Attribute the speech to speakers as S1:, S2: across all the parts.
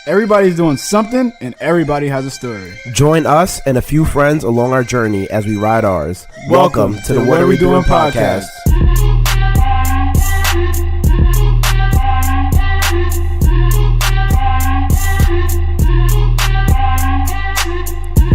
S1: Everybody's doing something and everybody has a story.
S2: Join us and a few friends along our journey as we ride ours. Welcome to the What Are We Doing podcast.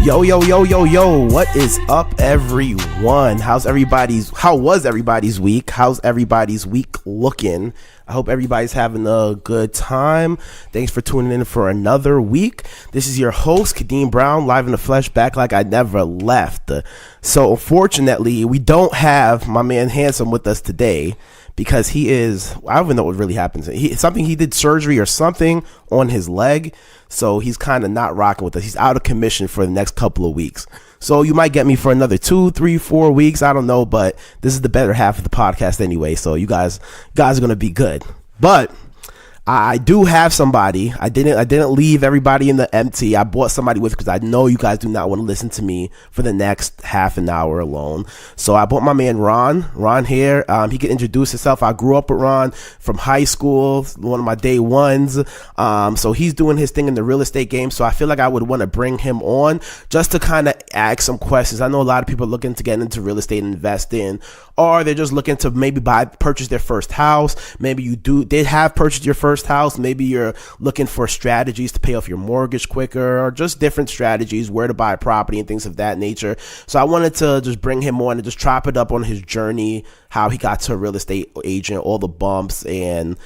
S2: Yo, what is up, everyone? How was everybody's week? How's everybody's week looking? I hope everybody's having a good time. Thanks for tuning in for another week. This is your host, Kadeem Brown, live in the flesh, back like I never left. So unfortunately, we don't have my man Hansome with us today because he is, I don't even know what really happens. He did surgery or something on his leg. So he's kind of not rocking with us. He's out of commission for the next couple of weeks. So you might get me for another 2, 3, 4 weeks. I don't know, but this is the better half of the podcast anyway. So you guys are going to be good. But I do have somebody. I didn't leave everybody in the empty. I brought somebody with because I know you guys do not want to listen to me for the next half an hour alone. So I brought my man Ron here. He can introduce himself. I grew up with Ron from high school, one of my day ones. So he's doing his thing in the real estate game. So I feel like I would want to bring him on just to kind of ask some questions. I know a lot of people are looking to get into real estate and invest in, or they're just looking to maybe purchase their first house. Maybe you did have purchased your first house. Maybe you're looking for strategies to pay off your mortgage quicker, or just different strategies where to buy a property and things of that nature. So I wanted to just bring him on and just chop it up on his journey, how he got to a real estate agent, all the bumps, and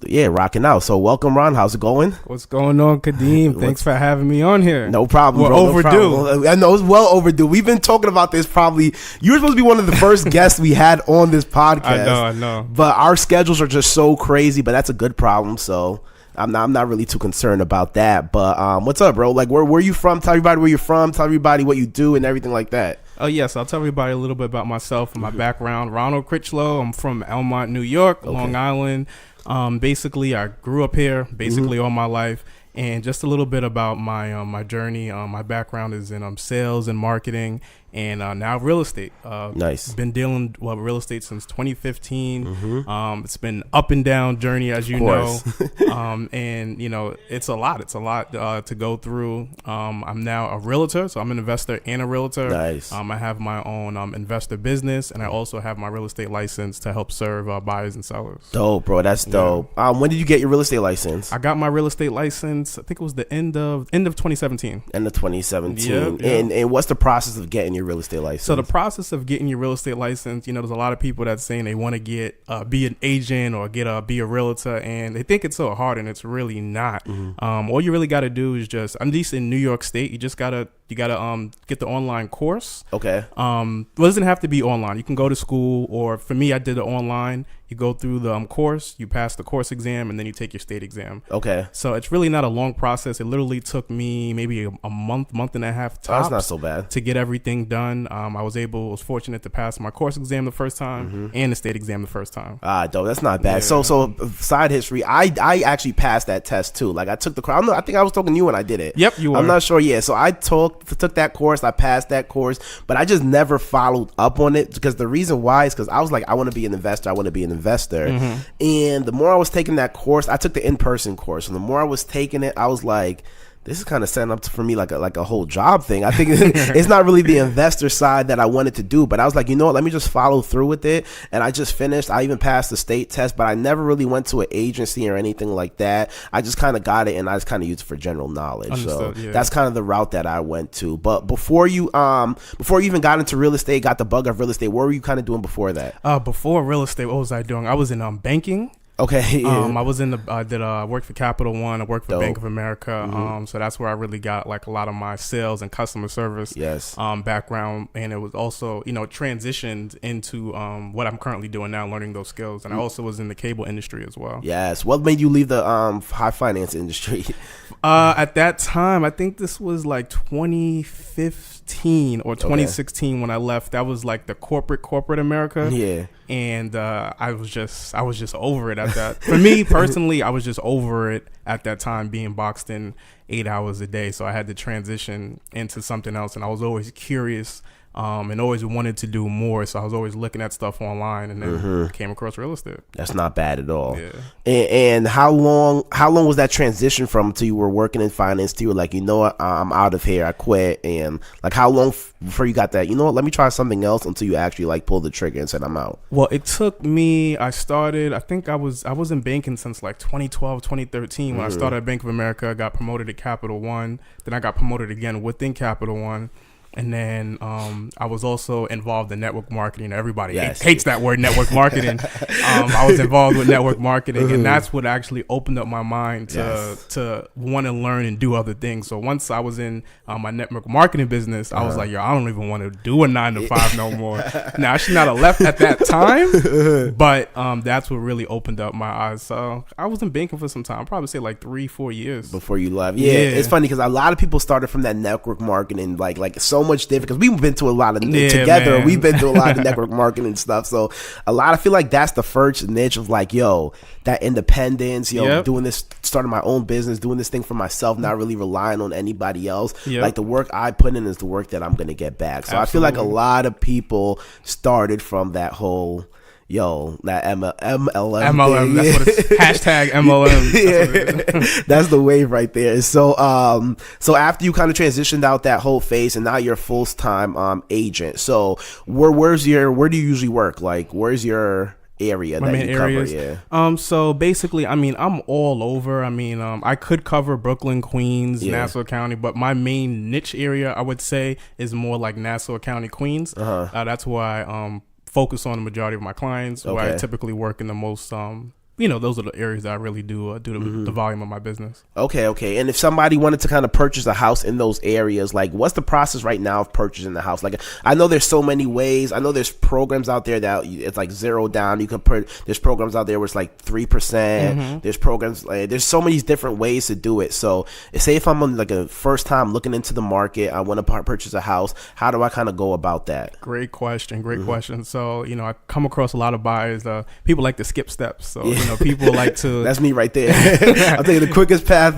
S2: yeah, rocking out. So welcome, Ron. How's it going?
S3: What's going on, Kadeem? Thanks for having me on here.
S2: No problem,
S3: We're
S2: bro.
S3: overdue.
S2: No problem. I know it's well overdue. We've been talking about this probably. You were supposed to be one of the first guests we had on this podcast.
S3: I know.
S2: But our schedules are just so crazy. But that's a good problem. So I'm not really too concerned about that. But what's up, bro? Like, where are you from? Tell everybody where you're from. Tell everybody what you do and everything like that.
S3: Oh, yes. I'll tell everybody a little bit about myself and my background. Ronald Chrichlow. I'm from Elmont, New York, Long Island. Basically, I grew up here all my life. And just a little bit about my journey. My background is in sales and marketing, and now real estate.
S2: Nice.
S3: Been dealing with real estate since 2015. It's been up and down journey, as you know. And it's a lot. It's a lot to go through. I'm now a realtor, so I'm an investor and a realtor.
S2: Nice.
S3: I have my own investor business, and I also have my real estate license to help serve buyers and sellers.
S2: Dope, bro. That's dope. When did you get your real estate license?
S3: I got my real estate license, I think it was the end of 2017.
S2: End of 2017.
S3: Yep.
S2: And what's the process of getting your real estate license?
S3: So the process of getting your real estate license, there's a lot of people that's saying they want to get be an agent or be a realtor, and they think it's so hard, and it's really not. All you really got to do is just, at least in New York State, you gotta get the online course.
S2: Okay.
S3: It doesn't have to be online. You can go to school, or for me, I did it online. You go through the course, you pass the course exam, and then you take your state exam.
S2: Okay.
S3: So it's really not a long process. It literally took me maybe a month and a half tops.
S2: That's not so bad.
S3: To get everything done. I was fortunate to pass my course exam the first time and the state exam the first time.
S2: Dope. That's not bad. Yeah. So side history, I actually passed that test too. Like I took the course. I think I was talking to you when I did it.
S3: Yep, you were.
S2: I'm not sure. Yeah. So I took that course. I passed that course, but I just never followed up on it because the reason why is because I was like, I want to be an investor. And the more I was taking that course, I took the in-person course, and the more I was taking it, I was like, this is kind of setting up for me like a whole job thing. I think it's not really the investor side that I wanted to do, but I was like, what, let me just follow through with it. And I just finished. I even passed the state test, but I never really went to an agency or anything like that. I just kind of got it, and I just kind of used it for general knowledge.
S3: Understood,
S2: so that's kind of the route that I went to. But before you even got into real estate, got the bug of real estate, what were you kind of doing before that?
S3: Before real estate, what was I doing? I was in banking.
S2: Okay.
S3: I was I worked for Capital One. I worked for Bank of America. So that's where I really got like a lot of my sales and customer service background. And it was also, transitioned into what I'm currently doing now, learning those skills. And I also was in the cable industry as well.
S2: Yes. What made you leave the high finance industry?
S3: At that time, I think this was like 2015 or 2016 when I left. That was like the corporate America.
S2: Yeah.
S3: And I was just over it at that. For me personally, I was just over it at that time, being boxed in 8 hours a day. So I had to transition into something else. And I was always curious and always wanted to do more. So I was always looking at stuff online, and then came across real estate.
S2: That's not bad at all.
S3: Yeah.
S2: And how long was that transition from until you were working in finance to you were like, you know what, I'm out of here, I quit? And like, how long before you got that, you know what, let me try something else, until you actually like pulled the trigger and said, I'm out?
S3: Well, it took me, I think I was in banking since like 2012, 2013. When I started at Bank of America, I got promoted to Capital One. Then I got promoted again within Capital One. And then I was also involved in network marketing. Everybody hates that word, network marketing. I was involved with network marketing, and that's what actually opened up my mind to want to learn and do other things. So once I was in my network marketing business, I was like, yo, I don't even want to do a 9-to-5 no more. Now, I should not have left at that time, but that's what really opened up my eyes. So I was in banking for some time. I'd probably say like 3-4 years.
S2: Before you left. Yeah. It's funny because a lot of people started from that network marketing, like so much different, because we've been to a lot of together. Man. We've been to a lot of network marketing and stuff. So I feel like that's the first niche of like, yo, that independence, doing this, starting my own business, doing this thing for myself, not really relying on anybody else. Like the work I put in is the work that I'm going to get back. So I feel like a lot of people started from that whole, that MLM,
S3: that's what it's hashtag MLM.
S2: That's the wave right there. So after you kind of transitioned out that whole phase, and now you're a full-time agent. So where do you usually work? Like, where's your area that you cover?
S3: So basically, I mean, I'm all over. I mean, I could cover Brooklyn, Queens, Nassau County, but my main niche area, I would say, is more like Nassau County, Queens. That's why I focus on the majority of my clients, who I typically work in the most those are the areas that I really do the volume of my business. Okay.
S2: And if somebody wanted to kind of purchase a house in those areas, like, what's the process right now of purchasing the house? Like, I know there's so many ways. I know there's programs out there that it's like zero down. You can there's programs out there where it's like 3%. There's programs, there's so many different ways to do it. So say if I'm on like a first time looking into the market, I want to purchase a house, how do I kind of go about that?
S3: Great question. So, I come across a lot of buyers, people like to skip steps. So, people like to.
S2: That's me right there. I'm taking the quickest path.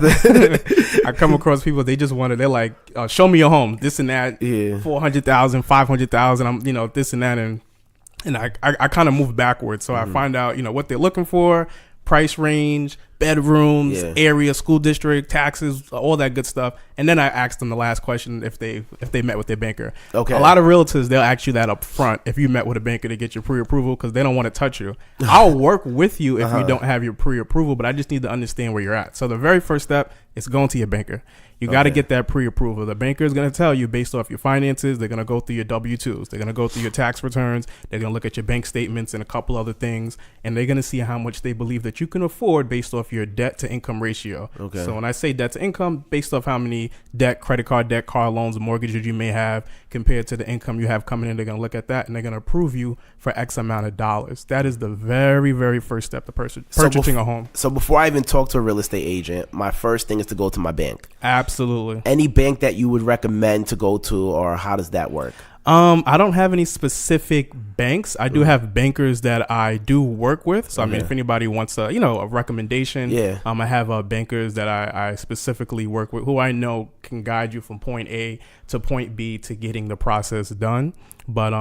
S3: I come across people, they're like, show me your home, this and that, 400,000, 500,000. I'm, this and that, and I kind of move backwards. So I find out, what they're looking for, price range, bedrooms, area, school district, taxes, all that good stuff. And then I asked them the last question if they met with their banker. Okay. A lot of realtors, they'll ask you that up front if you met with a banker to get your pre-approval, because they don't want to touch you. I'll work with you if you don't have your pre-approval, but I just need to understand where you're at. So the very first step is going to your banker. You got to get that pre-approval. The banker is going to tell you based off your finances. They're going to go through your W-2s. They're going to go through your tax returns. They're going to look at your bank statements and a couple other things. And they're going to see how much they believe that you can afford based off your debt to income ratio. Okay. So when I say debt to income, based off how many credit card debt, car loans, mortgages you may have compared to the income you have coming in, they're going to look at that and they're going to approve you for X amount of dollars. That is the very, very first step to purchasing a home.
S2: So before I even talk to a real estate agent, my first thing is to go to my bank.
S3: Absolutely.
S2: Any bank that you would recommend to go to, or how does that work?
S3: I don't have any specific banks. I do have bankers that I do work with. So, I mean, if anybody wants a recommendation, I have bankers that I specifically work with who I know can guide you from point A to point B to getting the process done. But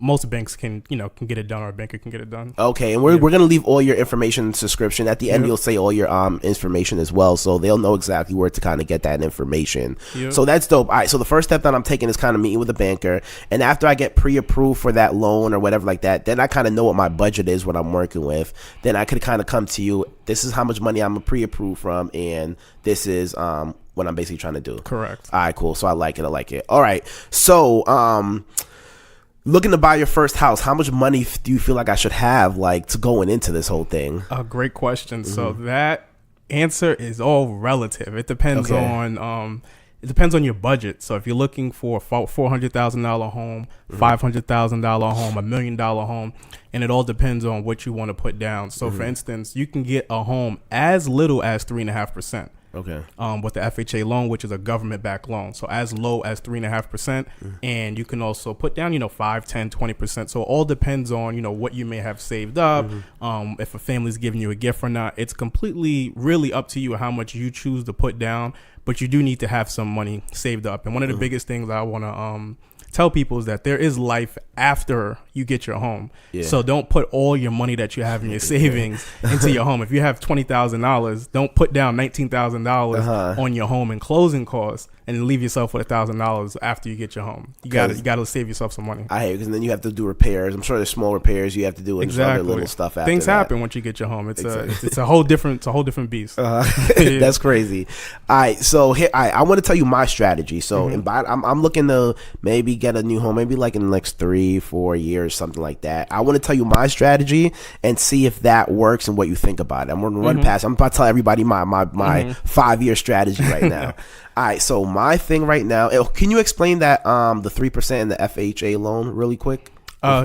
S3: most banks can get it done, or a banker can get it done. Okay, and we're going to leave all your information in the description. At the end, you'll say all your information as well, so they'll know exactly where to kind of get that information. So that's dope. All right, so the first step that I'm taking is kind of meeting with a banker, and after I get pre-approved for that loan or whatever like that, then I kind of know what my budget is, what I'm working with. Then I could kind of come to you, this is how much money I'm pre-approved from, and this is what I'm basically trying to do. Correct. All right, cool. So I like it. All right, so looking to buy your first house, how much money do you feel like I should have, like, to going into this whole thing? A great question. So that answer is all relative. It depends on your budget. So if you're looking for a $400,000 home, $500,000 home, $1 million home, and it all depends on what you want to put down. So for instance, you can get a home as little as 3.5%. Okay. With the FHA loan, which is a government-backed loan. So as low as 3.5%. And you can also put down, 5, 10, 20%. So it all depends on, what you may have saved up. If a family's giving you a gift or not. It's completely really up to you how much you choose to put down. But you do need to have some money saved up. And one of the biggest things I want to tell people is that there is life after you get your home.
S2: Yeah.
S3: So don't put all your money that you have in your savings into your home. If you have $20,000, don't put down $19,000 on your home and closing costs and leave yourself with $1,000 after you get your home. You gotta save yourself some money.
S2: I hate it because then you have to do repairs. I'm sure there's small repairs you have to do and other little stuff after
S3: Things
S2: that.
S3: happen once you get your home. It's a whole different beast.
S2: That's crazy. All right, so here I want to tell you my strategy. So I'm looking to maybe get a new home, maybe like in the next 3-4 years, something like that. I want to tell you my strategy and see if that works and what you think about it. I'm going to run past. I'm about to tell everybody my 5-year strategy right now. All right, so my thing right now. Can you explain that the 3% and the FHA loan really quick?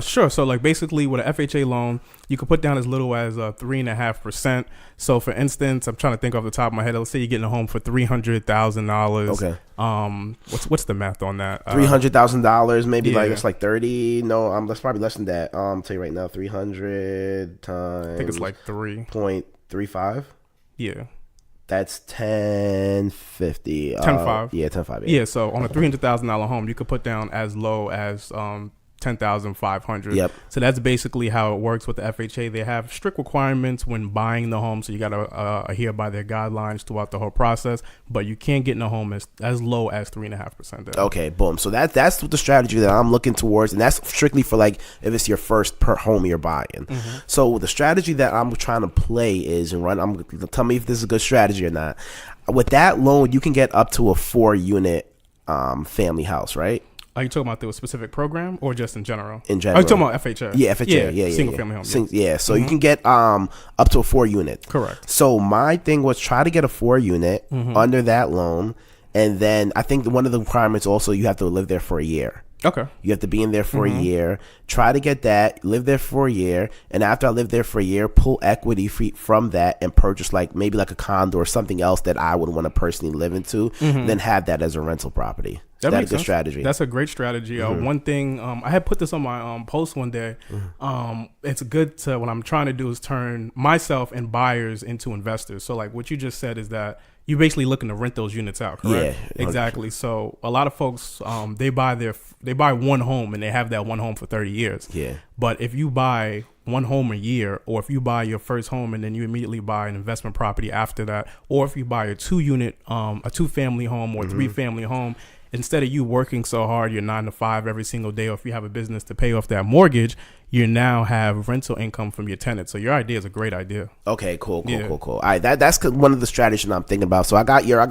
S3: Sure. So like basically with an FHA loan, you could put down as little as 3.5%. So for instance, I'm trying to think off the top of my head. Let's say you're getting a home for $300,000.
S2: Okay.
S3: What's the math on that?
S2: $300,000, maybe like it's like 30. No, that's probably less than that. I'll tell you right now, 300 times.
S3: I think it's like
S2: 3.35.
S3: Yeah.
S2: That's 1050.
S3: 10.5.
S2: Yeah, 10.5.
S3: Yeah. So on a $300,000 home, you could put down as low as $10,500.
S2: Yep.
S3: So that's basically how it works with the FHA. They have strict requirements when buying the home, so you got to adhere by their guidelines throughout the whole process. But you can't get in a home as low as 3.5%.
S2: Okay, boom. So that's the strategy that I'm looking towards, and that's strictly for like if it's your first per home you're buying. So the strategy that I'm trying to play is and run. Tell me if this is a good strategy or not. With that loan, you can get up to a 4-unit family house, right?
S3: Are you talking about the specific program or just in general?
S2: In general.
S3: Are you talking about FHA?
S2: Yeah, FHA. Yeah.
S3: Single family home.
S2: Yeah. So you can get up to a 4-unit.
S3: Correct.
S2: So my thing was try to get a 4-unit under that loan, and then I think one of the requirements also you have to live there for a year.
S3: Okay.
S2: You have to be in there for a year. Try to get that, live there for a year, and after I live there for a year, pull equity from that and purchase maybe like a condo or something else that I would want to personally live into, then have that as a rental property.
S3: That
S2: That's
S3: makes
S2: a good
S3: sense.
S2: strategy.
S3: That's a great strategy. One thing, I had put this on my post one day. It's good to, what I'm trying to do is turn myself and buyers into investors. So like what you just said is that you're basically looking to rent those units out, correct?
S2: Yeah,
S3: exactly. So a lot of folks, they buy one home and they have that one home for 30 years.
S2: Yeah.
S3: But if you buy one home a year, or if you buy your first home and then you immediately buy an investment property after that, or if you buy a 2-unit, a 2-family home or a 3-family home, instead of you working so hard, you're 9 to 5 every single day, or if you have a business to pay off that mortgage, you now have rental income from your tenants. So your idea is a great idea.
S2: Okay, cool. All right, that's one of the strategies I'm thinking about. So I got your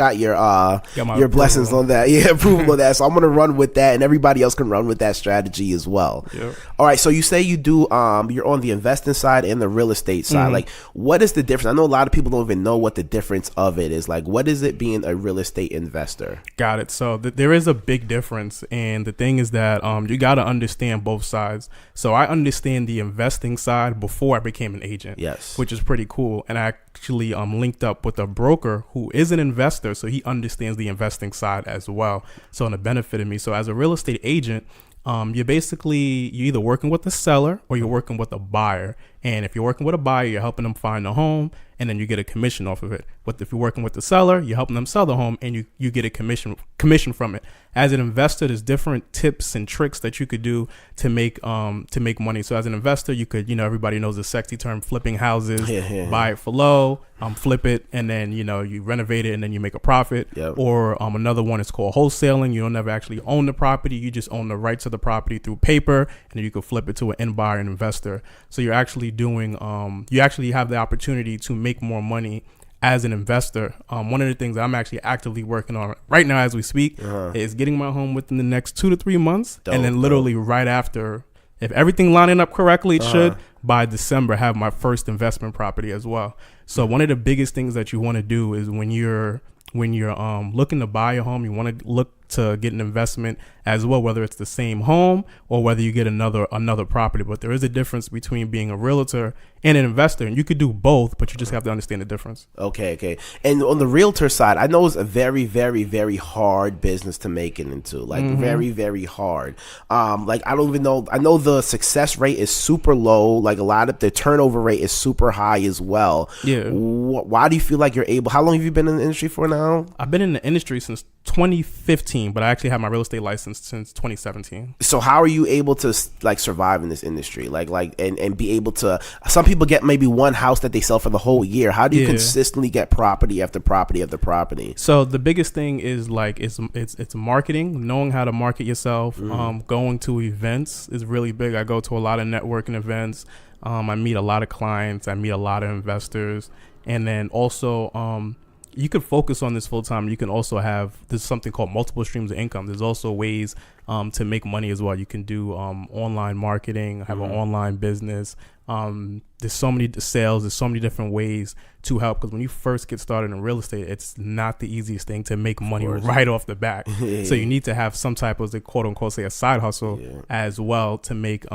S2: blessings on that. Yeah, approval of that. So I'm gonna run with that, and everybody else can run with that strategy as well.
S3: Yep.
S2: All right. So you say you do. You're on the investing side and the real estate side. Like, what is the difference? I know a lot of people don't even know what the difference of it is. Like, what is it being a real estate investor?
S3: Got it. So there is a big difference, and the thing is that you got to understand both sides. So I understand the investing side before I became an agent.
S2: Yes.
S3: Which is pretty cool. And I actually linked up with a broker who is an investor, so he understands the investing side as well. So it benefited me. So as a real estate agent, you're either working with the seller or you're working with a buyer. And if you're working with a buyer, you're helping them find a home, and then you get a commission off of it. But if you're working with the seller, you're helping them sell the home, and you get a commission from it. As an investor, there's different tips and tricks that you could do to make money. So as an investor, you could, everybody knows the sexy term flipping houses, buy it for low, flip it, and then, you renovate it and then you make a profit.
S2: Yep.
S3: Or another one is called wholesaling. You don't never actually own the property. You just own the rights of the property through paper, and then you could flip it to an end buyer and investor. So you're actually you actually have the opportunity to make more money as an investor. One of the things that I'm actually actively working on right now as we speak is getting my home within the next 2 to 3 months. And then literally right after, if everything lining up correctly, it should, by December, have my first investment property as well. So one of the biggest things that you want to do is when you're looking to buy a home, you want to look to get an investment as well, whether it's the same home or whether you get another property. But there is a difference between being a realtor and an investor, and you could do both, but you just have to understand the difference.
S2: Okay. And on the realtor side, I know it's a very, very, very hard business to make it into. Like very, very hard. Like I don't even know. I know the success rate is super low. Like a lot of the turnover rate is super high as well.
S3: Yeah.
S2: Why do you feel like you're able? How long have you been in the industry for now?
S3: I've been in the industry since 2015, but I actually have my real estate license since 2017.
S2: So how are you able to like survive in this industry? And be able to, some people get maybe one house that they sell for the whole year. How do you consistently get property after property after property?
S3: So the biggest thing is like, it's marketing, knowing how to market yourself. Going to events is really big. I go to a lot of networking events. I meet a lot of clients. I meet a lot of investors. And then also, you could focus on this full time. You can also have, there's something called multiple streams of income. There's also ways to make money as well. You can do online marketing, have an online business. There's so many sales. There's so many different ways to help, because when you first get started in real estate, it's not the easiest thing to make money right off the bat. So you need to have some type of, quote unquote, say a side hustle as well to make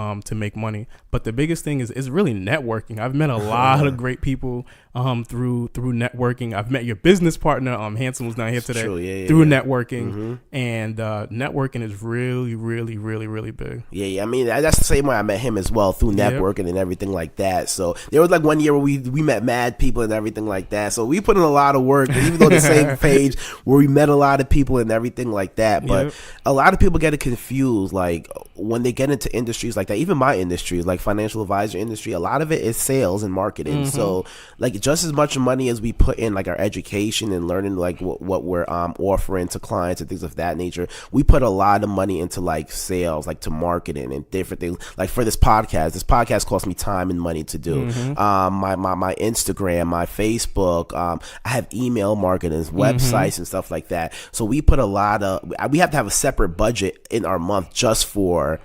S3: money. But the biggest thing is really networking. I've met a lot of great people through networking. I've met your business partner, Hansome, was down here today, through networking. And networking is really, really, really, really big.
S2: I mean, that's the same way I met him as well, through networking and everything like that. So there was like one year where we met mad people and everything like that. So we put in a lot of work, even though the same page where we met a lot of people and everything like that. But a lot of people get it confused, like when they get into industries like that. Even my industry, like financial advisor industry, a lot of it is sales and marketing. So like just as much money as we put in like our education and learning like what we're offering to clients and things of that nature, we put a lot of money into like sales, like to marketing and different things. Like for this podcast cost me time and money to do. My Instagram, my Facebook, I have email marketing, websites and stuff like that. So we put we have to have a separate budget in our month just for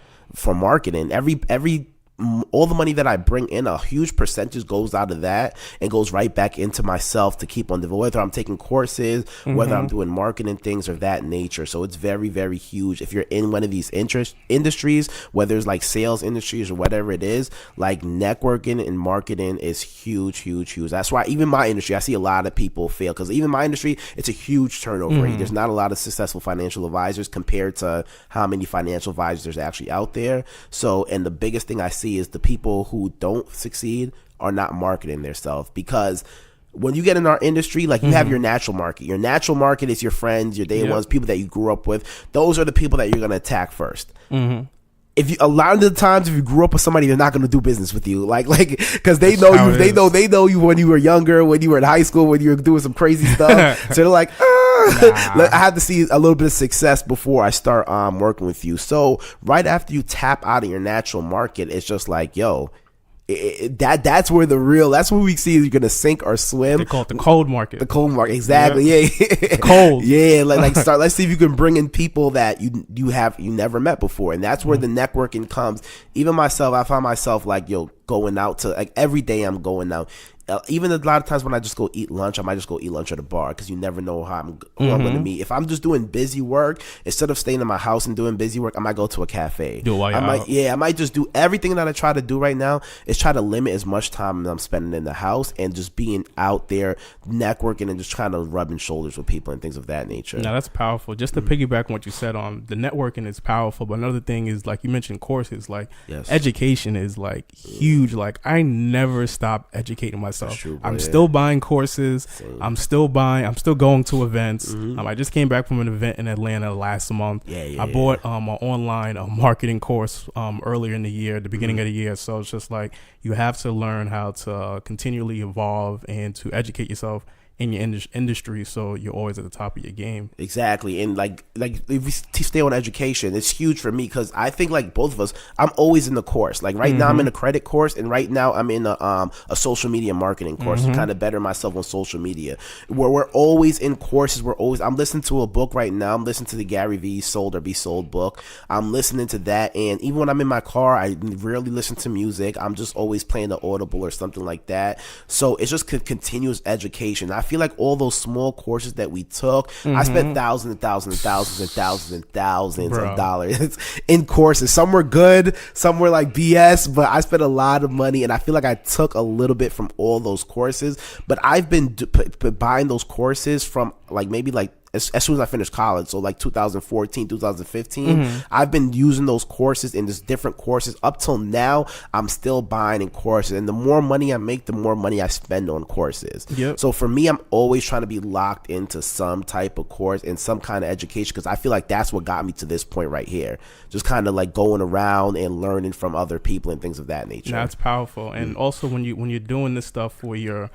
S2: marketing. All the money that I bring in, a huge percentage goes out of that and goes right back into myself to keep on developing, whether I'm taking courses, whether I'm doing marketing things of that nature. So it's very, very huge. If you're in one of these industries, whether it's like sales industries or whatever it is, like networking and marketing is huge, huge, huge. That's why even my industry, I see a lot of people fail, because even my industry, it's a huge turnover rate. There's not a lot of successful financial advisors compared to how many financial advisors there's actually out there. So, and the biggest thing I see is the people who don't succeed are not marketing themselves, because when you get in our industry, like you have your natural market. Your natural market is your friends, your day ones, people that you grew up with. Those are the people that you're going to attack first. If you, a lot of the times, if you grew up with somebody, they're not going to do business with you, like, because they know you, they know you when you were younger, when you were in high school, when you were doing some crazy stuff. So they're like, I have to see a little bit of success before I start working with you. So right after you tap out of your natural market, it's just like, yo, that's where that's where we see you're gonna sink or swim.
S3: They call it the cold market.
S2: The cold market, exactly. Yeah.
S3: Cold.
S2: Yeah, like start. Let's see if you can bring in people that you never met before, and that's where the networking comes. Even myself, I find myself like, yo, going out to, like, every day I'm going out. Even a lot of times when I just go eat lunch, I might just go eat lunch at a bar, because you never know who I'm going to meet. If I'm just doing busy work, instead of staying in my house and doing busy work, I might go to a cafe. I might just do everything that I try to do right now is try to limit as much time that I'm spending in the house and just being out there networking and just trying to rubbing shoulders with people and things of that nature.
S3: Now that's powerful. Just to piggyback on what you said on the networking is powerful, but another thing is, like you mentioned, courses. Like education is like huge. Like I never stop educating myself. True, I'm still buying courses. Same. I'm still going to events. I just came back from an event in Atlanta last month. I bought an online marketing course earlier in the year, the beginning of the year. So it's just like, you have to learn how to continually evolve and to educate yourself in your industry, so you're always at the top of your game.
S2: Exactly. And like if we stay on education, it's huge for me, because I think, like both of us, I'm always in the course. Like right now I'm in a credit course, and right now I'm in a social media marketing course to kind of better myself on social media, where we're always in courses. I'm listening to a book right now. I'm listening to the Gary Vee Sold or Be Sold book. I'm listening to that, and even when I'm in my car, I rarely listen to music. I'm just always playing the Audible or something like that. So it's just continuous education. I feel like all those small courses that we took, I spent thousands and thousands and thousands and thousands and thousands of dollars in courses. Some were good, some were like BS, but I spent a lot of money, and I feel like I took a little bit from all those courses. But I've been buying those courses from like maybe like as soon as I finished college, so like 2014, 2015, I've been using those courses in just different courses. Up till now, I'm still buying in courses. And the more money I make, the more money I spend on courses. Yep. So for me, I'm always trying to be locked into some type of course and some kind of education, because I feel like that's what got me to this point right here. Just kind of like going around and learning from other people and things of that nature.
S3: That's powerful. And also when you're doing this stuff for your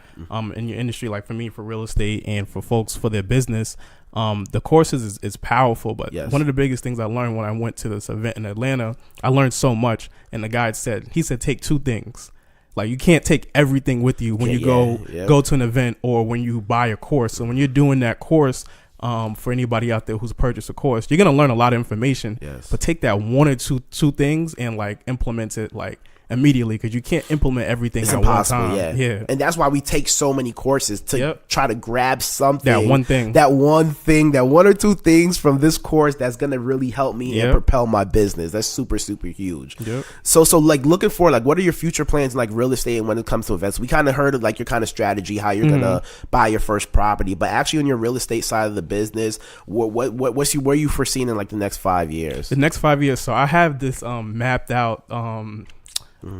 S3: in your industry, like for me, for real estate, and for folks for their business, the courses is powerful. But one of the biggest things I learned when I went to this event in Atlanta, I learned so much. And the guide said, take 2 things. Like, you can't take everything with you when you go to an event or when you buy a course. So when you're doing that course, for anybody out there who's purchased a course, you're gonna learn a lot of information. But take that 1 or 2 things and like implement it like immediately, because you can't implement everything at one time.
S2: And that's why we take so many courses to try to grab something, that one or two things from this course that's gonna really help me and propel my business. That's super, super huge. So like looking for like, what are your future plans in like real estate and when it comes to events? We kind of heard of like your kind of strategy, how you're gonna buy your first property, but actually on your real estate side of the business, where are you foreseeing in like the next 5 years?
S3: The next 5 years. So I have this mapped out.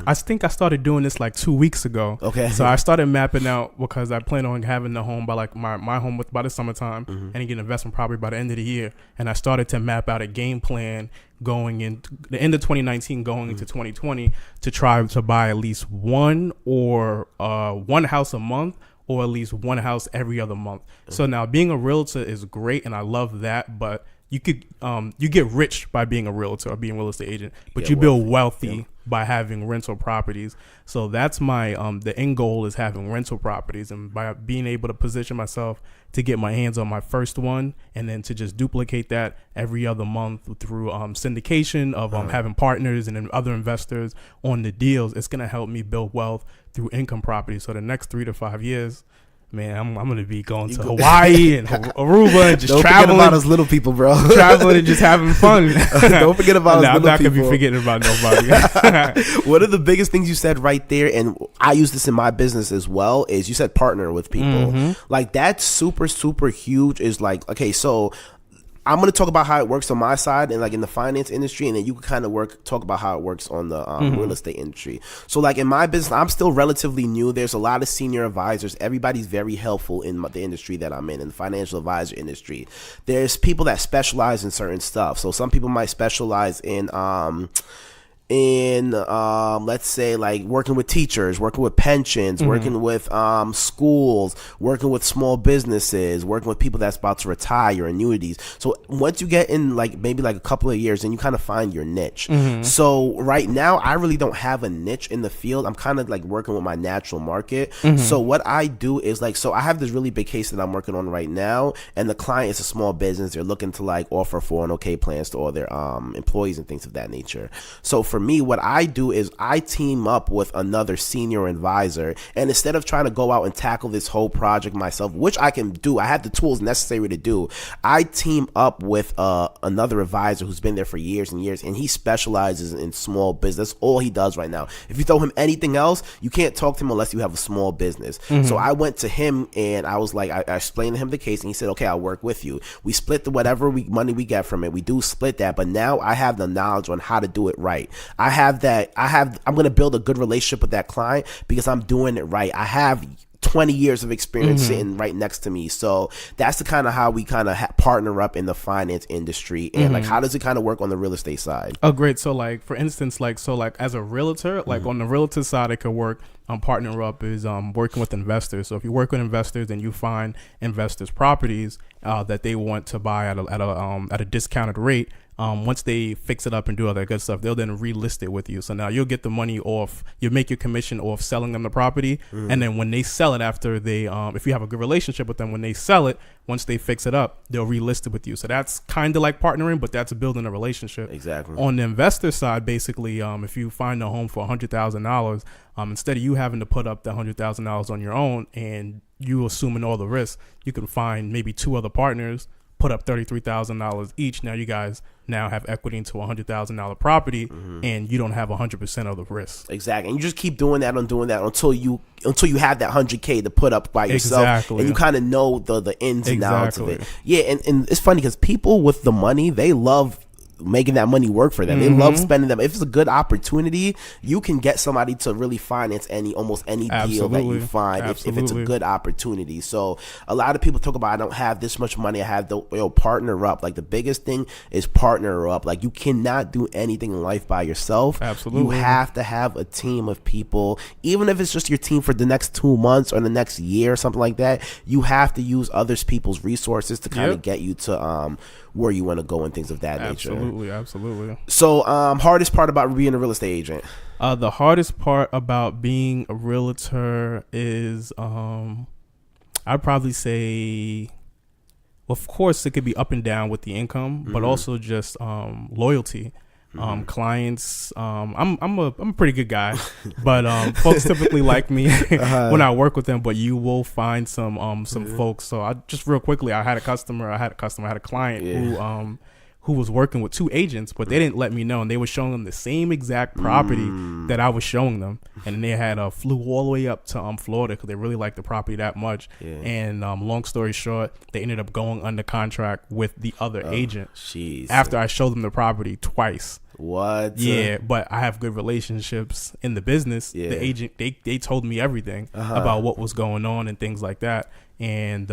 S3: I think I started doing this like 2 weeks ago. So I started mapping out, because I plan on having the home by like my home by the summertime and get an investment property by the end of the year. And I started to map out a game plan going into the end of 2019, going into 2020, to try to buy at least one house a month, or at least one house every other month. So now being a realtor is great, and I love that, but you could you get rich by being a realtor or being a real estate agent, but you build wealthy by having rental properties. So that's my the end goal is having rental properties, and by being able to position myself to get my hands on my first one, and then to just duplicate that every other month through syndication of having partners and other investors on the deals. It's gonna help me build wealth through income properties. So the next 3 to 5 years, man, I'm gonna be going to Hawaii and Aruba and just
S2: Don't
S3: traveling.
S2: Don't forget about us little people, bro.
S3: Traveling and just having fun.
S2: Don't forget about us little people.
S3: I'm not gonna be forgetting about nobody.
S2: One of the biggest things you said right there, and I use this in my business as well, is you said partner with people. Like, that's super, super huge. Is like, okay, so I'm going to talk about how it works on my side and like in the finance industry, and then you can kind of talk about how it works on the real estate industry. So like in my business, I'm still relatively new. There's a lot of senior advisors. Everybody's very helpful in the industry that I'm in the financial advisor industry. There's people that specialize in certain stuff. So some people might specialize in let's say like working with teachers, working with pensions, working with schools, working with small businesses, working with people that's about to retire, annuities. So once you get in like maybe like a couple of years, then you kind of find your niche. So right now I really don't have a niche in the field. I'm kind of like working with my natural market. So what I do is like, so I have this really big case that I'm working on right now, and the client is a small business. They're looking to like offer 401k plans to all their employees and things of that nature. So for me, what I do is I team up with another senior advisor, and instead of trying to go out and tackle this whole project myself, which I can do, I have the tools necessary to do, I team up with another advisor who's been there for years and years, and he specializes in small business. All he does right now. If you throw him anything else, you can't talk to him unless you have a small business. So I went to him and I was like, I explained to him the case, and he said, okay, I'll work with you. We split the whatever money we get from it. We do split that, but now I have the knowledge on how to do it right. I'm going to build a good relationship with that client because I'm doing it right. I have 20 years of experience sitting right next to me. So that's the kind of how we kind of partner up in the finance industry. And like, how does it kind of work on the real estate side?
S3: Oh, great. So like, for instance, like, so like as a realtor, like on the realtor side, it could work. Partner up is working with investors. So if you work with investors and you find investors properties that they want to buy at a discounted rate, once they fix it up and do all that good stuff, they'll then relist it with you. So now you'll get the money off. You make your commission off selling them the property, and then when they sell it after they, if you have a good relationship with them, when they sell it, once they fix it up, they'll relist it with you. So that's kind of like partnering, but that's building a relationship.
S2: Exactly.
S3: On the investor side, basically, if you find a home for $100,000, instead of you having to put up the $100,000 on your own and you assuming all the risks, you can find maybe 2 other partners, put up $33,000 each. Now you guys have equity into a $100,000 property, and you don't have 100% of the risk.
S2: Exactly, and you just keep doing that until you have that $100K to put up by yourself.
S3: Exactly.
S2: And you kind of know the ins and outs of it. Yeah, and it's funny because people with the money, they love making that money work for them. They love spending them. If it's a good opportunity, you can get somebody to really finance almost any deal that you find if it's a good opportunity. So a lot of people talk about, I don't have this much money, I have to partner up. Like the biggest thing is partner up. Like you cannot do anything in life by yourself.
S3: Absolutely.
S2: You have to have a team of people, even if it's just your team for the next 2 months or the next year or something like that. You have to use others people's resources to kind of get you to where you want to go and things of that nature.
S3: Absolutely.
S2: So, hardest part about being a real estate agent?
S3: The hardest part about being a realtor is, I'd probably say, well, of course, it could be up and down with the income, but also just loyalty. Clients, I'm a pretty good guy, but folks typically like me when I work with them, but you will find some folks. So I just real quickly, I had a client who was working with 2 agents, but they didn't let me know, and they were showing them the same exact property that I was showing them, and they had flew all the way up to Florida because they really liked the property that much. And long story short, they ended up going under contract with the other agent after I showed them the property twice.
S2: What?
S3: Yeah, but I have good relationships in the business. The agent, they told me everything about what was going on and things like that, and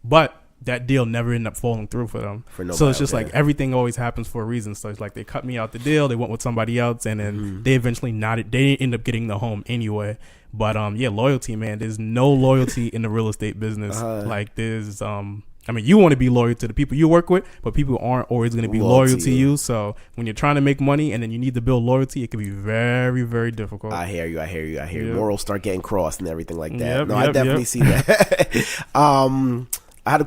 S3: but that deal never ended up falling through for them. So it's just like everything always happens for a reason. So it's like they cut me out the deal, they went with somebody else, and then they eventually they didn't end up getting the home anyway. But loyalty, man. There's no loyalty in the real estate business. Like there's you want to be loyal to the people you work with, but people aren't always going to be loyal to you. So when you're trying to make money and then you need to build loyalty, it can be very, very difficult.
S2: I hear you. Morals start getting crossed and everything like that. I definitely see that. I had a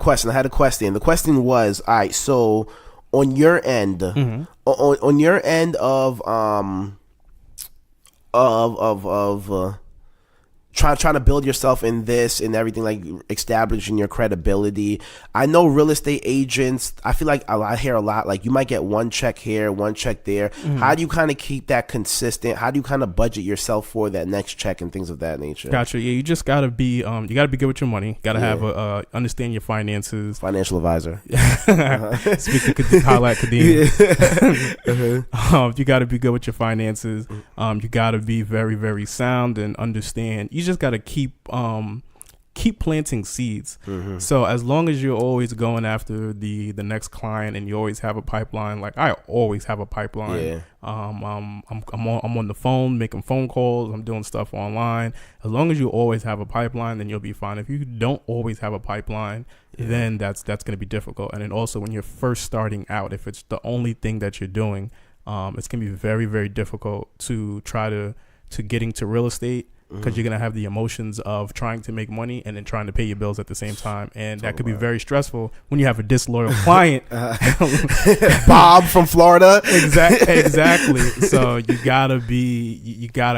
S2: question. The question was, all right, so on your end, on your end of trying to build yourself in this and everything, like establishing your credibility. I know real estate agents, I feel like I hear a lot, like you might get one check here, one check there. How do you kind of keep that consistent? How do you kind of budget yourself for that next check and things of that nature?
S3: Gotcha. Yeah, you just gotta be good with your money. Gotta have understand your finances.
S2: Financial advisor.
S3: Speak to highlight Kadeem. You gotta be good with your finances. You gotta be very, very sound and understand. You just got to keep planting seeds. So as long as you're always going after the next client and you always have a pipeline, like I always have a pipeline. I'm on the phone making phone calls. I'm doing stuff online. As long as you always have a pipeline, then you'll be fine. If you don't always have a pipeline, then that's going to be difficult. And then also when you're first starting out, if it's the only thing that you're doing, it's going to be very, very difficult to try to get into real estate. Because you're going to have the emotions of trying to make money and then trying to pay your bills at the same time. And that could be very stressful when you have a disloyal client.
S2: Bob from Florida.
S3: Exactly. So you gotta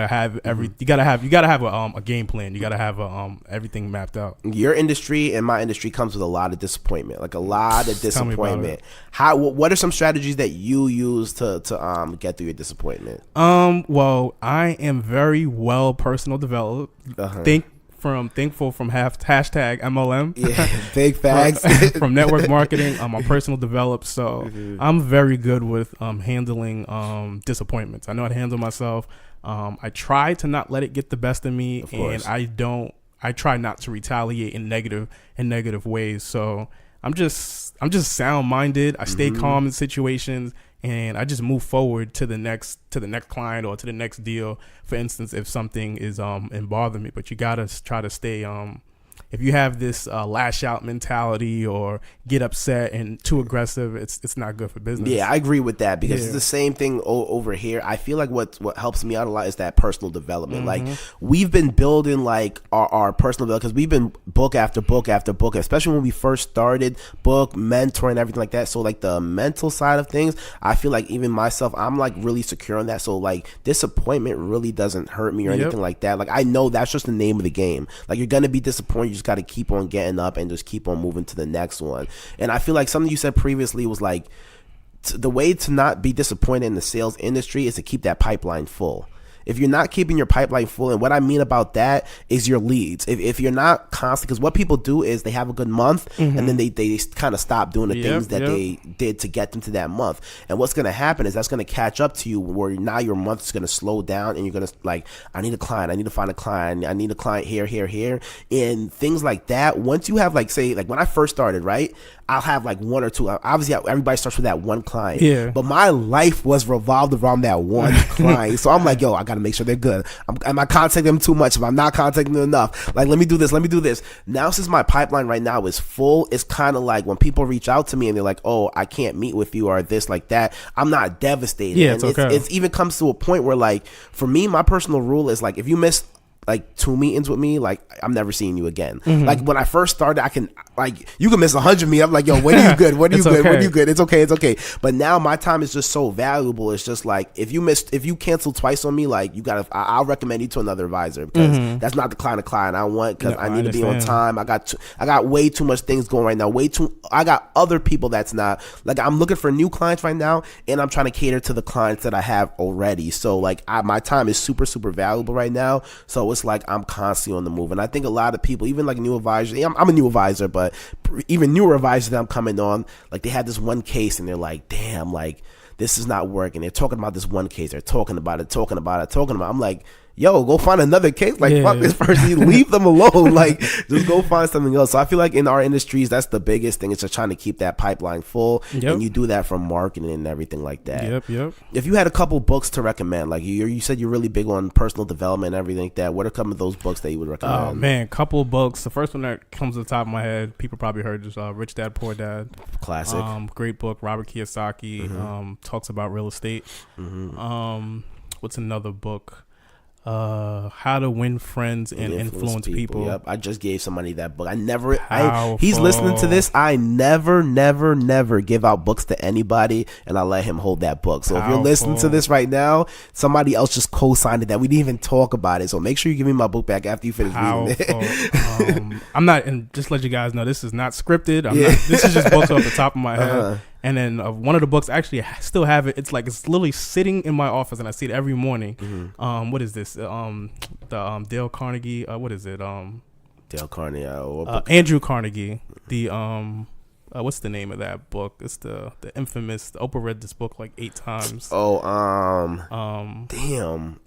S3: have a game plan. You gotta have everything mapped out.
S2: Your industry and my industry comes with a lot of disappointment, like a lot of disappointment. What are some strategies that you use to get through your disappointment?
S3: Well, I am very well personal developed. Thankful from hashtag MLM.
S2: Yeah, big facts.
S3: From network marketing, I'm personal developed, so I'm very good with handling disappointments. I know how to handle myself. I try to not let it get the best of me, and I try not to retaliate in negative ways. So I'm just sound minded. I stay calm in situations. And I just move forward to the next client or to the next deal. For instance, if something is in bothering me, but you gotta try to stay if you have this lash out mentality or get upset and too aggressive, it's not good for business.
S2: Yeah, I agree with that because it's the same thing over here. I feel like what helps me out a lot is that personal development. Like we've been building like our personal development because we've been book after book after book, especially when we first started book, mentoring, everything like that. So like the mental side of things, I feel like even myself, I'm like really secure on that. So like disappointment really doesn't hurt me or anything like that. Like I know that's just the name of the game. Like you're going to be disappointed. You just got to keep on getting up and just keep on moving to the next one. And I feel like something you said previously was like the way to not be disappointed in the sales industry is to keep that pipeline full. If you're not keeping your pipeline full, and what I mean about that is your leads. If you're not constantly, because what people do is they have a good month and then they kind of stop doing the things that they did to get them to that month. And what's going to happen is that's going to catch up to you where now your month is going to slow down and you're going to like, I need a client. I need to find a client. I need a client here. And things like that. Once you have like, say, like when I first started, right? I'll have like one or two. Obviously, everybody starts with that one client. Yeah. But my life was revolved around that one client. So I'm like, yo, I got to make sure they're good. Am I contacting them too much? If I'm not contacting them enough, like, let me do this. Now, since my pipeline right now is full, it's kind of like when people reach out to me and they're like, oh, I can't meet with you or this, like that. I'm not devastated.
S3: Yeah, it's okay.
S2: It's even comes to a point where like, for me, my personal rule is like, if you miss like 2 meetings with me, like I'm never seeing you again. Like when I first started, I can like you can miss 100 meetings. I'm like, yo, when are you good? When are you good? When are you good? It's okay. But now my time is just so valuable. It's just like if you cancel twice on me, like you gotta, I'll recommend you to another advisor because that's not the kind of client I want. Because I need to be on time. I got way too much things going right now. I got other people that's not like I'm looking for new clients right now, and I'm trying to cater to the clients that I have already. So like my time is super valuable right now. So it's like I'm constantly on the move. And I think a lot of people, even like new advisors, I'm a new advisor, but even newer advisors that I'm coming on, like they had this one case and they're like, damn, like this is not working. They're talking about this one case. They're talking about it. I'm like, yo, go find another case. Like, fuck this person. Leave them alone. Like, just go find something else. So I feel like in our industries, that's the biggest thing. It's just trying to keep that pipeline full. And you do that from marketing and everything like that. If you had a couple books to recommend, like you said you're really big on personal development and everything like that, what are some of those books that you would recommend?
S3: Oh, man, couple books. The first one that comes to the top of my head, people probably heard is Rich Dad, Poor Dad.
S2: Classic.
S3: Great book. Robert Kiyosaki talks about real estate. What's another book? How to Win Friends and Influence People.
S2: Yep, I just gave somebody that book. He's listening to this. I never give out books to anybody, and I let him hold that book. So if you're listening to this right now, somebody else just co-signed it that we didn't even talk about it. So make sure you give me my book back after you finish reading it.
S3: I'm not, and just let you guys know, this is not scripted. This is just books off the top of my head. And then one of the books, actually, I still have it. It's like it's literally sitting in my office, and I see it every morning. What is this? The Dale Carnegie. What is it?
S2: Dale Carnegie.
S3: Andrew Carnegie. The what's the name of that book? It's the infamous. Oprah read this book like 8 times.
S2: Damn.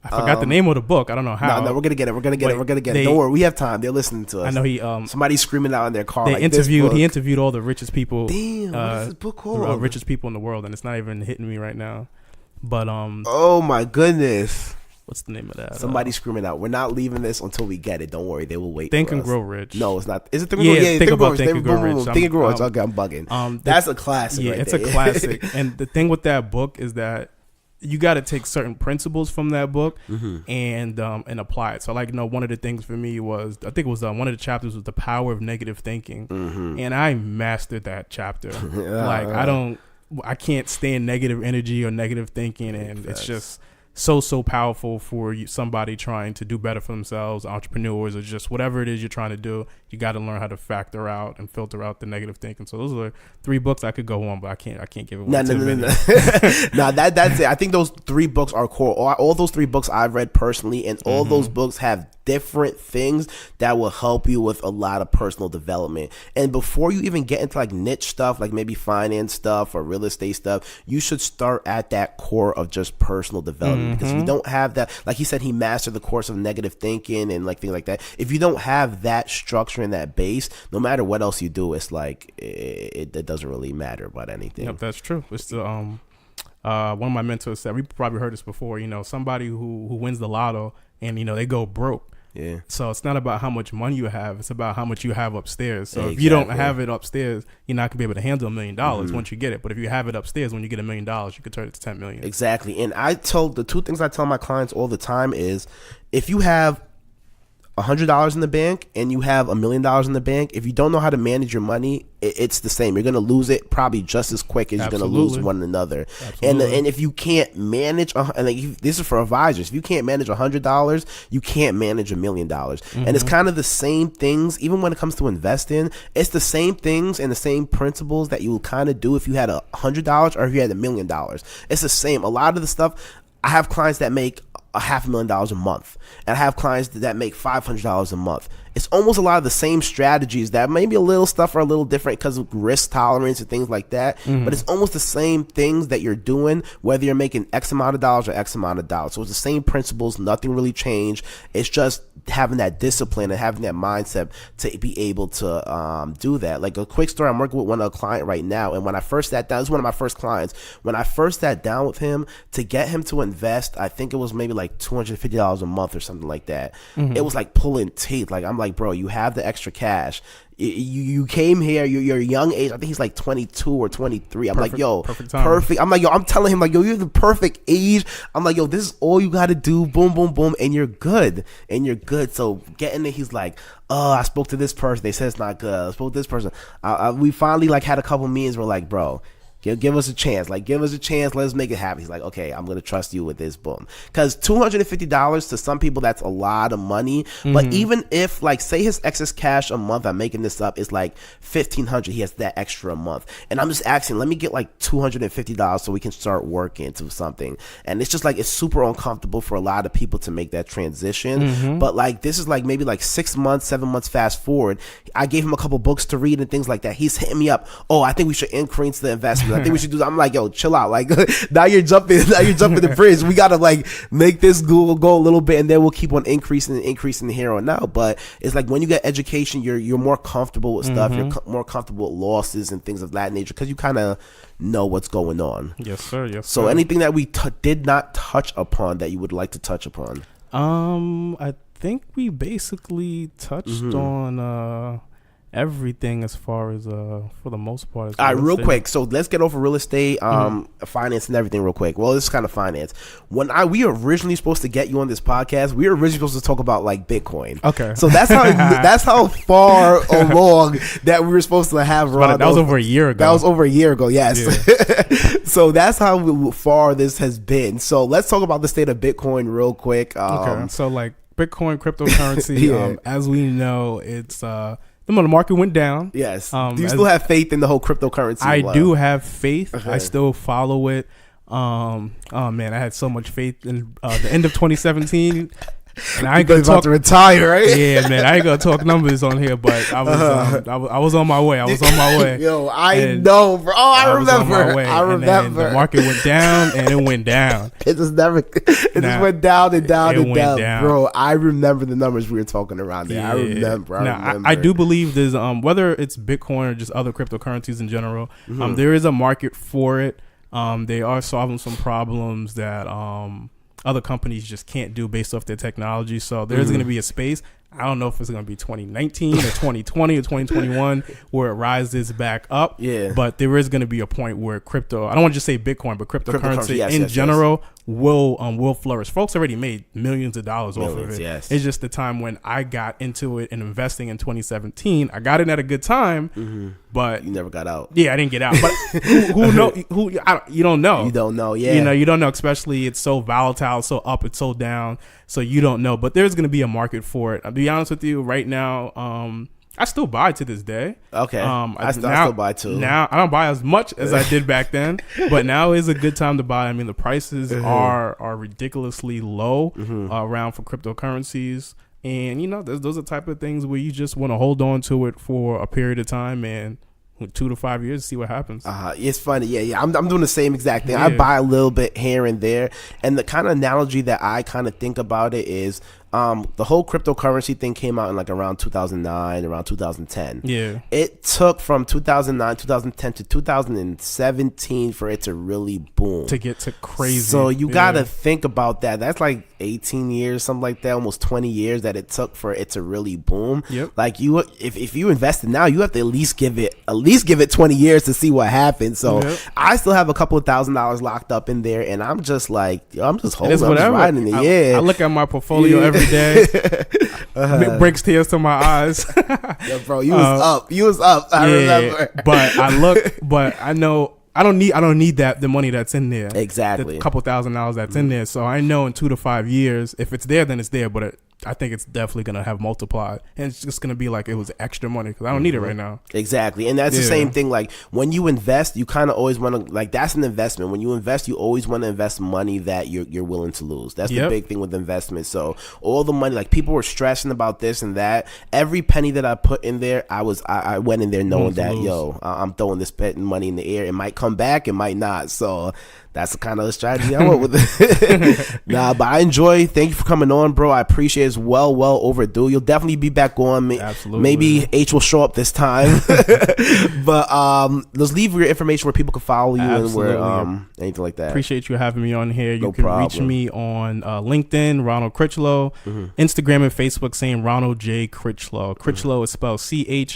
S3: I forgot the name of the book. I don't know how.
S2: No, we're gonna get it. We're gonna get it. Don't worry, we have time. They're listening to us.
S3: I know he.
S2: Somebody's screaming out in their car.
S3: He interviewed all the richest people.
S2: Damn, what is this book called?
S3: Richest people in the world, and it's not even hitting me right now. But
S2: oh my goodness,
S3: what's the name of that?
S2: Somebody's screaming out. We're not leaving this until we get it. Don't worry, they will wait.
S3: Think and Grow Rich.
S2: No, it's not. Is it Think and Grow? Yeah, Think and Grow Rich. Think and Grow Rich. Okay, I'm bugging. That's a classic.
S3: Yeah,
S2: right
S3: it's
S2: there.
S3: a classic. And the thing with that book is that you got to take certain principles from that book and apply it. So like, one of the things for me was, I think it was one of the chapters was the power of negative thinking. And I mastered that chapter. Like I can't stand negative energy or negative thinking. And it's just so powerful for somebody trying to do better for themselves, entrepreneurs, or just whatever it is you're trying to do. You got to learn how to factor out and filter out the negative thinking. So those are 3 books I could go on, but I can't give it one.
S2: No, that's it. I think those 3 books are core. All those 3 books I've read personally, and all those books have different things that will help you with a lot of personal development. And before you even get into like niche stuff, like maybe finance stuff or real estate stuff, you should start at that core of just personal development. Because if you don't have that, like he said, he mastered the course of negative thinking and like things like that. If you don't have that structure and that base, no matter what else you do, it's like it doesn't really matter about anything.
S3: Yep, that's true. It's the one of my mentors said, we probably heard this before, somebody who wins the lotto and they go broke.
S2: Yeah.
S3: So it's not about how much money you have. It's about how much you have upstairs. So if you don't have it upstairs, you're not gonna be able to handle $1 million once you get it. But if you have it upstairs, when you get $1 million, you could turn it to 10 million.
S2: Exactly. And the two things I tell my clients all the time is, if you have $100 in the bank and you have $1 million in the bank, if you don't know how to manage your money, it's the same. You're going to lose it probably just as quick as you're going to lose one another. And if you can't manage, this is for advisors, if you can't manage $100, you can't manage $1 million. And it's kind of the same things, even when it comes to investing. It's the same things and the same principles that you will kind of do if you had $100 or if you had $1 million. It's the same. A lot of the stuff, I have clients that make $500,000 a month, and I have clients that make $500 a month. It's almost a lot of the same strategies that maybe a little stuff are a little different because of risk tolerance and things like that. But it's almost the same things that you're doing, whether you're making X amount of dollars or X amount of dollars. So it's the same principles. Nothing really changed. It's just having that discipline and having that mindset to be able to do that. Like a quick story, I'm working with one client right now, and when I first sat down, this is one of my first clients. When I first sat down with him to get him to invest, I think it was maybe like $250 a month or something like that. It was like pulling teeth. Like, I'm like, bro, you have the extra cash. You came here, you're a young age. I think he's like 22 or 23. I'm like, yo, perfect. I'm like, yo, I'm telling him, like, yo, you're the perfect age. I'm like, yo, this is all you got to do. Boom, boom, boom. And you're good. So getting it, he's like, oh, I spoke to this person. They said it's not good. I spoke to this person. We finally like had a couple meetings. We're like, bro, give us a chance. Like, give us a chance. Let us make it happen. He's like, okay, I'm going to trust you with this. Boom. Because $250 to some people, that's a lot of money. But even if, like, say his excess cash a month, I'm making this up, is like $1,500. He has that extra a month. And I'm just asking, let me get like $250 so we can start working to something. And it's just like, it's super uncomfortable for a lot of people to make that transition. But like, this is like maybe like 6 months, 7 months fast forward. I gave him a couple books to read and things like that. He's hitting me up. Oh, I think we should increase the investment. I think we should do that. I'm like, yo, chill out. Like, now you're jumping the bridge. We got to like make this go a little bit, and then we'll keep on increasing here on out. But it's like, when you get education, you're more comfortable with stuff. You're more comfortable with losses and things of that nature, because you kind of know what's going on.
S3: Yes, sir.
S2: So anything that we did not touch upon that you would like to touch upon?
S3: I think we basically touched on everything as far as for the most part.
S2: All right, real quick. So let's get over real estate, finance, and everything real quick. Well, this is kind of finance. When we were originally supposed to get you on this podcast, we were originally supposed to talk about like Bitcoin. Okay, so that's how far along that we were supposed to have.
S3: That was over a year ago.
S2: That was over a year ago. Yes. Yeah. So that's how far this has been. So let's talk about the state of Bitcoin real quick.
S3: Okay. So like Bitcoin, cryptocurrency, as we know, it's the market went down.
S2: Yes. Do you still have faith in the whole cryptocurrency?
S3: I do have faith. Okay. I still follow it. Oh man, I had so much faith in the end of 2017. And I ain't gonna
S2: talk to retire, right?
S3: Yeah, man. I ain't gonna talk numbers on here, but I was on my way.
S2: Yo, I know, bro. Oh, I remember.
S3: And then the market went down, and it went down.
S2: It just went down and down and down, bro. I remember the numbers we were talking around there. Yeah. I remember.
S3: I do believe there's whether it's Bitcoin or just other cryptocurrencies in general, there is a market for it. They are solving some problems that other companies just can't do based off their technology. So there's going to be a space. I don't know if it's going to be 2019 or 2020 or 2021 where it rises back up. Yeah. But there is going to be a point where crypto, I don't want to just say Bitcoin, but cryptocurrency in general will flourish. Folks already made millions of dollars off of it. Yes. It's just the time when I got into it and investing in 2017. I got in at a good time, but
S2: you never got out.
S3: Yeah, I didn't get out. But who know? You don't know.
S2: You don't know. Yeah.
S3: You don't know. Especially it's so volatile, so up, it's so down. So you don't know. But there's going to be a market for it. I'll be honest with you. Right now, I still buy to this day.
S2: Okay. I still buy too.
S3: Now I don't buy as much as I did back then, but now is a good time to buy. I mean, the prices are ridiculously low around for cryptocurrencies, and those are the type of things where you just want to hold on to it for a period of time and 2 to 5 years to see what happens.
S2: It's funny. Yeah. I'm doing the same exact thing. Yeah. I buy a little bit here and there, and the kind of analogy that I kind of think about it is The whole cryptocurrency thing came out in like around 2009, around 2010.
S3: Yeah.
S2: It took from 2009, 2010 to 2017 for it to really boom.
S3: To get to crazy.
S2: So you gotta think about that. That's like 18 years, something like that, almost 20 years that it took for it to really boom.
S3: Yep.
S2: Like you, if you invested now, you have to at least give it 20 years to see what happens. So I still have a couple of $1,000 locked up in there, and I'm just like, I'm just holding, I'm just riding it.
S3: I look at my portfolio every day. It brings tears to my eyes.
S2: Yo, bro, you was up. You was up. I remember.
S3: But I know I don't need the money that's in there.
S2: Exactly.
S3: The couple $1,000 that's in there. So I know in 2 to 5 years, if it's there, then it's there. But I think it's definitely going to have multiplied. And it's just going to be like it was extra money because I don't need it right now.
S2: Exactly. And that's the same thing. Like when you invest, you kind of always want to, like, that's an investment. When you invest, you always want to invest money that you're willing to lose. That's the big thing with investment. So all the money, like people were stressing about this and that. Every penny that I put in there, I went in there knowing that, I'm throwing this money in the air. It might come back, it might not. So that's the kind of strategy I went with it. But I enjoy. Thank you for coming on, bro. I appreciate it. It's well overdue. You'll definitely be back on.
S3: Absolutely.
S2: Maybe H will show up this time. But let's leave your information where people can follow you and where anything like that.
S3: Appreciate you having me on here. You can reach me on LinkedIn, Ronald Chrichlow, Instagram and Facebook, saying Ronald J. Chrichlow. Chrichlow is spelled CHRICHLOW.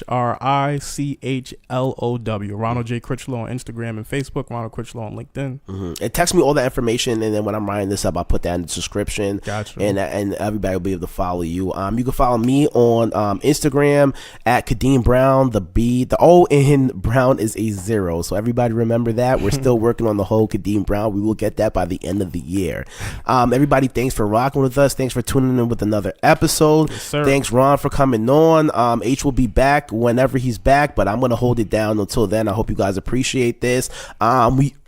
S3: Ronald J. Chrichlow on Instagram and Facebook. Ronald Chrichlow on LinkedIn.
S2: And text me all that information, and then when I'm writing this up, I'll put that in the description.
S3: Gotcha.
S2: And everybody will be able to follow you. You can follow me on Instagram at Kadeem Brown. The O in Brown is a 0, so everybody remember that. We're still working on the whole Kadeem Brown. We will get that by the end of the year. Everybody, thanks for rocking with us. Thanks for tuning in with another episode.
S3: Yes, sir.
S2: Thanks, Ron, for coming on. H will be back whenever he's back, but I'm gonna hold it down until then. I hope you guys appreciate this.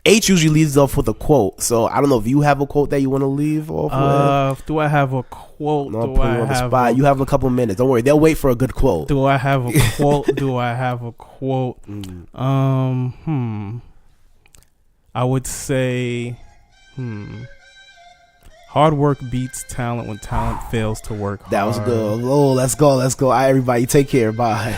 S2: H usually leads off with a quote, so I don't know if you have a quote that you want to leave off with.
S3: Do I have a quote?
S2: No, put you on the spot. You have a couple minutes. Don't worry, they'll wait for a good quote.
S3: Do I have a quote? I would say, hard work beats talent when talent fails to work hard.
S2: That was good. Oh, let's go. All right, everybody, take care. Bye.